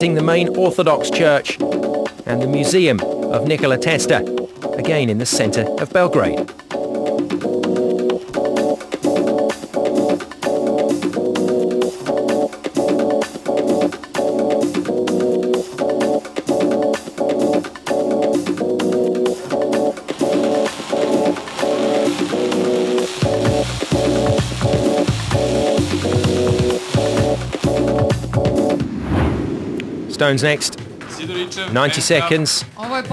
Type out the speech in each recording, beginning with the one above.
The main Orthodox church and the Museum of Nikola Tesla, again in the centre of Belgrade. Stones next, 90 seconds, and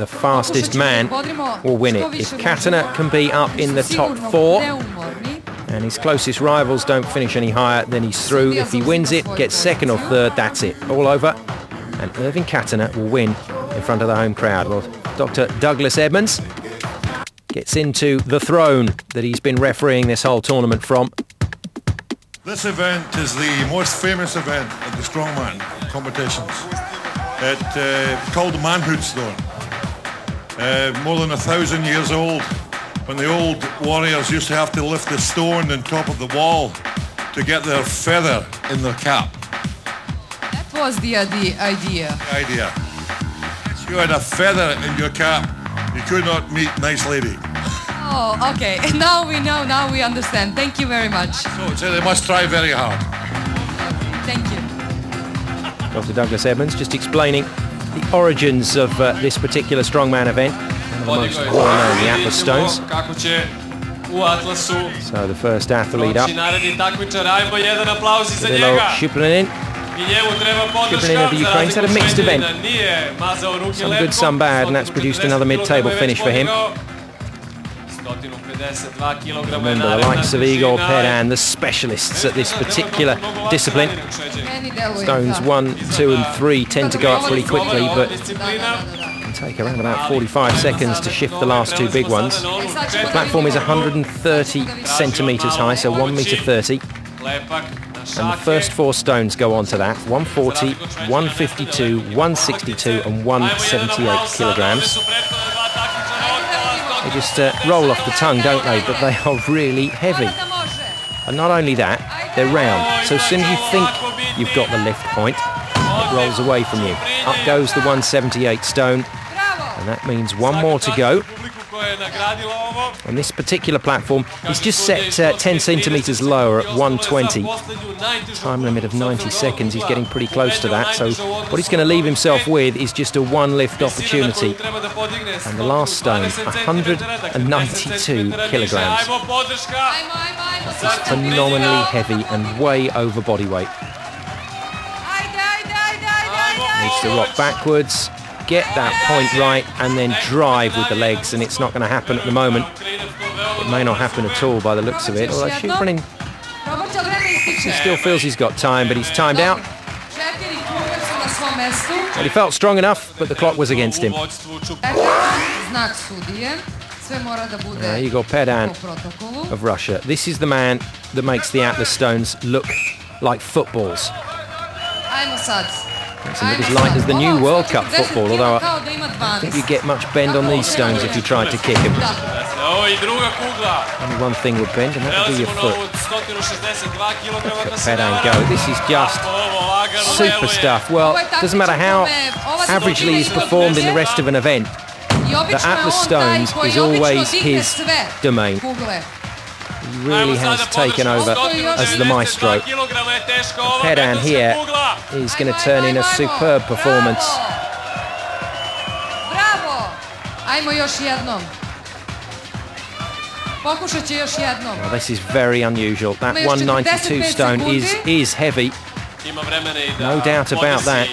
the fastest man will win it. If Katana can be up in the top 4 and his closest rivals don't finish any higher, then he's through. If he wins it, gets second or third, that's it, all over. And Irving Katana will win in front of the home crowd. Well, Dr. Douglas Edmonds gets into the throne that he's been refereeing this whole tournament from. This event is the most famous event of the Strongman competitions. It's called the Manhood Stone. More than 1,000 years old, when the old warriors used to have to lift the stone on top of the wall to get their feather in their cap. That was the idea. If you had a feather in your cap, you could not meet nice lady. Oh, okay. Now we know, now we understand. Thank you very much. So they must try very hard. Thank you. Dr. Douglas Edmonds just explaining the origins of this particular strongman event. One of the most well-known, the Atlas Stones. So the first athlete up. Lilo Shiplinin. Shiplinin of the Ukraine. He's had a mixed event. Some good, some bad, and that's produced another mid-table finish for him. Remember, the likes of Igor Pedan, the specialists at this particular discipline. Stones 1, 2 and 3 tend to go up pretty quickly, but can take around about 45 seconds to shift the last 2 big ones. The platform is 130 centimetres high, so 1.30 meters. And the first 4 stones go on to that: 140, 152, 162 and 178 kilograms. They just roll off the tongue, don't they? But they are really heavy. And not only that, they're round. So as soon as you think you've got the lift point, it rolls away from you. Up goes the 178 stone. And that means 1 more to go. On this particular platform, he's just set 10 centimetres lower at 120. Time limit of 90 seconds, he's getting pretty close to that. So what he's going to leave himself with is just a 1 lift opportunity. And the last stone, 192 kilograms. This is phenomenally heavy and way over body weight. Needs to rock backwards, get that point right, and then drive with the legs, and it's not going to happen at the moment. It may not happen at all by the looks of it, although Shiplinin, he still feels he's got time, but he's timed out. Well, he felt strong enough, but the clock was against him. Igor Pedan of Russia. This is the man that makes the Atlas Stones look like footballs. It's not as light as the new World Cup football, although I don't think you get much bend on these stones if you tried to kick him. Only one thing would bend, and that would be your foot. Look at Pedan go. This is just super stuff. Well, doesn't matter how averagely he's performed in the rest of an event, the Atlas Stones is always his domain. He really has taken over as the maestro. Pedan here is going to turn in a superb performance. Well, this is very unusual. That 192 stone is heavy. No doubt about that.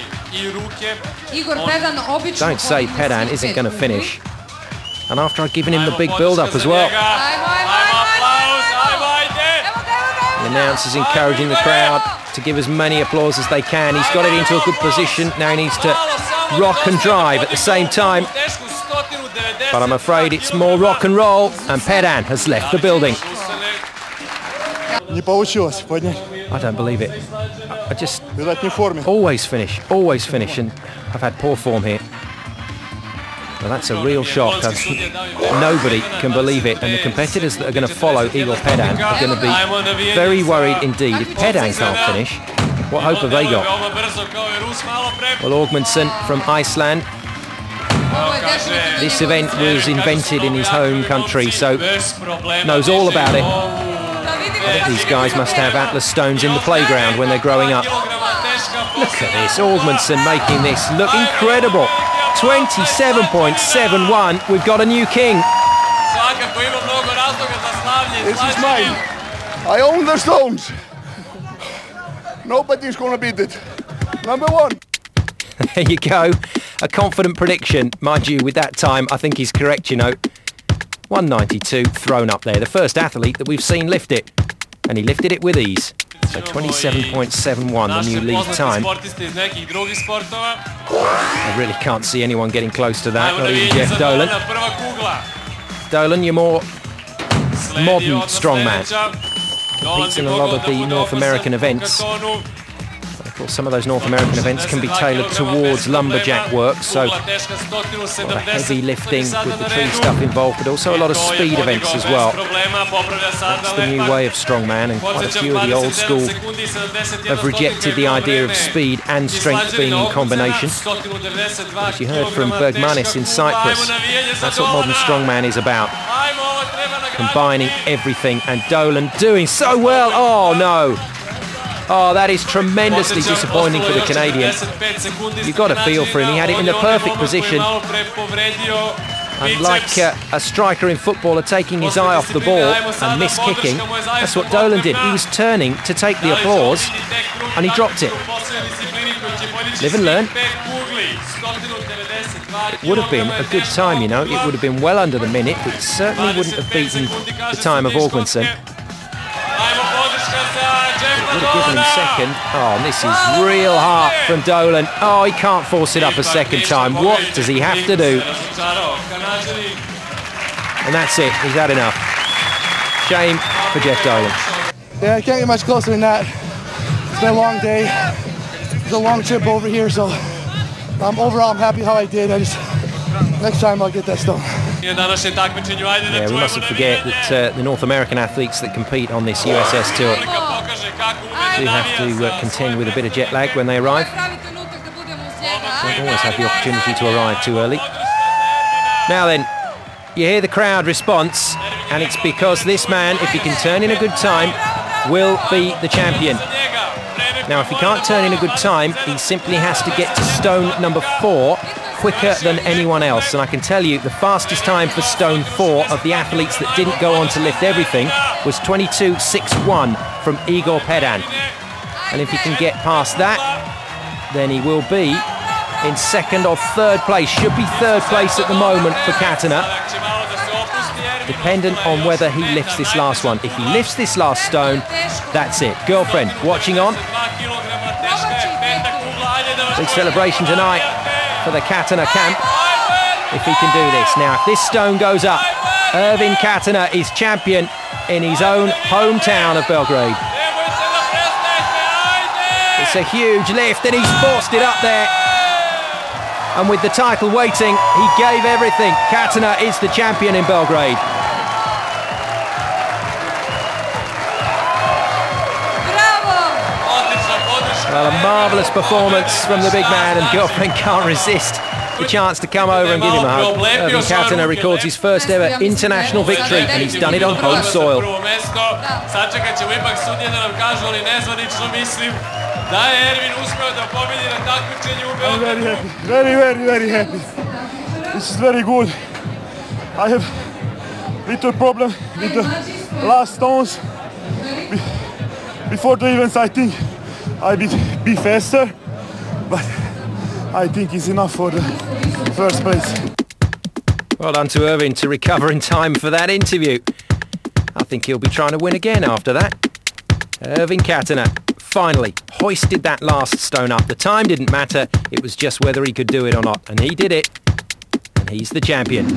Don't say Pedan isn't going to finish. And after I've given him the big build-up as well. The announcer's encouraging the crowd to give as many applause as they can. He's got it into a good position. Now he needs to rock and drive at the same time. But I'm afraid it's more rock and roll, and Pedan has left the building. I don't believe it. I just always finish, and I've had poor form here. Well, that's a real shock. Nobody can believe it, and the competitors that are going to follow Igor Pedan are going to be very worried indeed. If Pedan can't finish, What hope have they got? Well, Augmundsson from Iceland. This event was invented in his home country, so knows all about it. I think these guys must have Atlas stones in the playground when they're growing up. Look at this, Augmundsson making this look incredible. 27.71, we've got a new king. This is mine. I own the stones. Nobody's going to beat it. Number one. There you go. A confident prediction. Mind you, with that time, I think he's correct, you know. 192 thrown up there. The first athlete that we've seen lift it. And he lifted it with ease. So 27.71, the new lead time. I really can't see anyone getting close to that, not even Jeff Dolan. Dolan, you're more modern strongman. Competes in a lot of the North American events. Of course, some of those North American events can be tailored towards lumberjack work, so a lot of heavy lifting with the tree stuff involved, but also a lot of speed events as well. That's the new way of strongman, and quite a few of the old school have rejected the idea of speed and strength being in combination. As you heard from Bergmanis in Cyprus, that's what modern strongman is about. Combining everything, and Dolan doing so well. Oh no! Oh, that is tremendously disappointing for the Canadian. You've got to feel for him. He had it in the perfect position. And like a striker in football taking his eye off the ball and miss-kicking, that's what Dolan did. He was turning to take the applause and he dropped it. Live and learn. It would have been a good time, you know. It would have been well under the minute, but it certainly wouldn't have beaten the time of Augmundsson. Would have given him second. Oh, and this is real heart from Dolan. Oh, he can't force it up a second time. What does he have to do? And that's it. He's had enough. Shame for Jeff Dolan. Yeah, I can't get much closer than that. It's been a long day. It's a long trip over here, so overall I'm happy how I did. Next time I'll get that stone. Yeah, we mustn't forget that the North American athletes that compete on this USS tour do have to contend with a bit of jet lag when they arrive. Don't always have the opportunity to arrive too early. Now then, you hear the crowd response, and it's because this man, if he can turn in a good time, will be the champion. Now, if he can't turn in a good time, he simply has to get to stone number 4 quicker than anyone else, and I can tell you the fastest time for stone 4 of the athletes that didn't go on to lift everything was 22.61 from Igor Pedan. And if he can get past that, then he will be in second or third place. Should be third place at the moment for Katana, dependent on whether he lifts this last one. If he lifts this last stone, that's it. Girlfriend watching on. Big celebration tonight for the Katana camp, if he can do this. Now, if this stone goes up, Ervin Katana is champion in his own hometown of Belgrade. It's a huge lift, and he's forced it up there. And with the title waiting, he gave everything. Katana is the champion in Belgrade. Well, a marvellous performance from the big man, and Girlfriend can't resist the chance to come over and give him a hug. Ervin Katana records his first ever international victory, and he's done it on home soil. I'm very happy, very happy. This is very good. I have little problem with the last stones. Before the events, I think I will be faster, but I think it's enough for the first place. Well done to Ervin to recover in time for that interview. I think he'll be trying to win again after that. Ervin Katana finally hoisted that last stone up. The time didn't matter, it was just whether he could do it or not, and he did it, and he's the champion.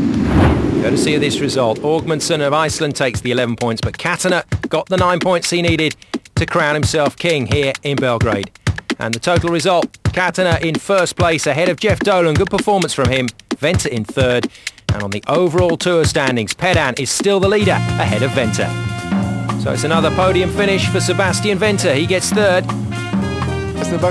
Courtesy of this result, Augmundsson of Iceland takes the 11 points, but Katana got the 9 points he needed to crown himself king here in Belgrade. And the total result, Katana in first place ahead of Jeff Dolan. Good performance from him. Venter in third. And on the overall tour standings, Pedan is still the leader ahead of Venter. So it's another podium finish for Sebastian Venter. He gets third. jest najbardziej